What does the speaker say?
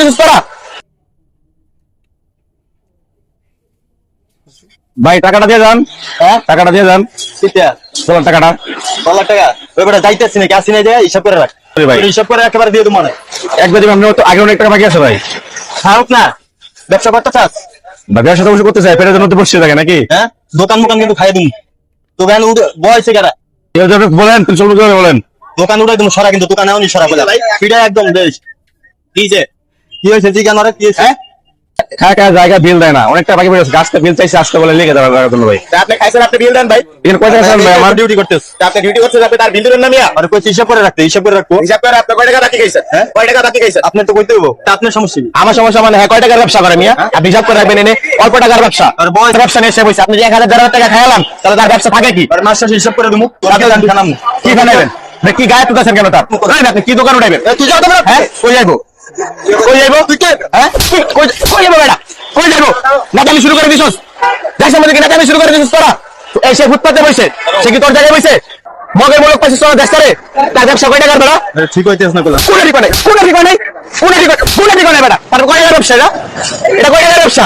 দিছিস তোরা? ভাই টাকাটা দিয়ে যান। হ্যাঁ টাকাটা দিয়ে যান। চলো টাকাটা। 1 লাখ টাকা ওই বেটা যাইতেছি নাকি আসি নাই যায় হিসাব করে রাখ ভাই হিসাব করে একেবারে দিয়ে দেবো মানে একবার দিবেন, তো আগে অনেক টাকা বাকি আছে ভাই। খারাপ না ব্যবসা করতে চাস বা ব্যবসা তো করতে চাই, পেটের জন্য তো বসে থাকে নাকি? হ্যাঁ দোকান মোকান কিন্তু খাই দিন তো ভ্যান বয়সে কারা বলেন তুমি চলবে বলেন। দোকান উঠাই তুমি সরা কিন্তু দোকানে নি সরা বলে পিঠা একদম বেশ কি যে কি হয়েছে জিজ্ঞান ওরা কি হয়েছে খায় খায় জায়গা বিল দেয় না, অনেকটা বাকি পড়ে আছে, গাছটা বিল চাইছে আসতে বলে লিখে দেওয়ার জন্য ভাই। আপনি খাইছেন আপনি বিল দেন ভাই এখানে কয় টাকা খাবেন ভাই? আমার ডিউটি করতেছ আপনি ডিউটি করতেছ আপনি তার বিল দেবেন না মিয়া আর কই হিসাব করে রাখতে হিসাব করে রাখবো হিসাব করে আপনি কয় টাকা বাকি খাইছেন হ্যাঁ কয় টাকা বাকি খাইছেন আপনি তো কইতে হইব তা আপনার সমস্যা কি আমার সমস্যা মানে হ্যাঁ কয় টাকার ব্যবসা করে মিয়া? আপনি হিসাব করে রাখবেন, এনে অল্প টাকার ব্যবসা আর বয়স ব্যবসা নিয়ে এসে বসে আপনি যে 1000 টাকা খাইলাম, তাহলে তার ব্যবসা থাকে কি? আর মাস শেষে হিসাব করে দেবো তাতে দাম খানাম কি বানাবেন কি গায়ে তুলতেছেন কেন? তার আপনি কি দোকান উঠাইবেন? তুই যাও তো হ্যাঁ কই যাইবো? কই যাইবো তুই? কে হ্যাঁ কই যাবো বেটা? কই যাইবো? নাকামি শুরু করে দিছস, দেশের মধ্যে কি নাকামি শুরু করে দিছস তোরা? এই সে ফুটপাতে বসে, সে কি তোর জায়গায় বসে মগের মূলক পাইছিস তোরা দেশ করে? তার ব্যবসা কয় টাকার বেটা? ঠিক হইতেছ না কইলা কোন ঠিকানা বেটা? তার কয় টাকার ব্যবসা? এটা কয় টাকার ব্যবসা?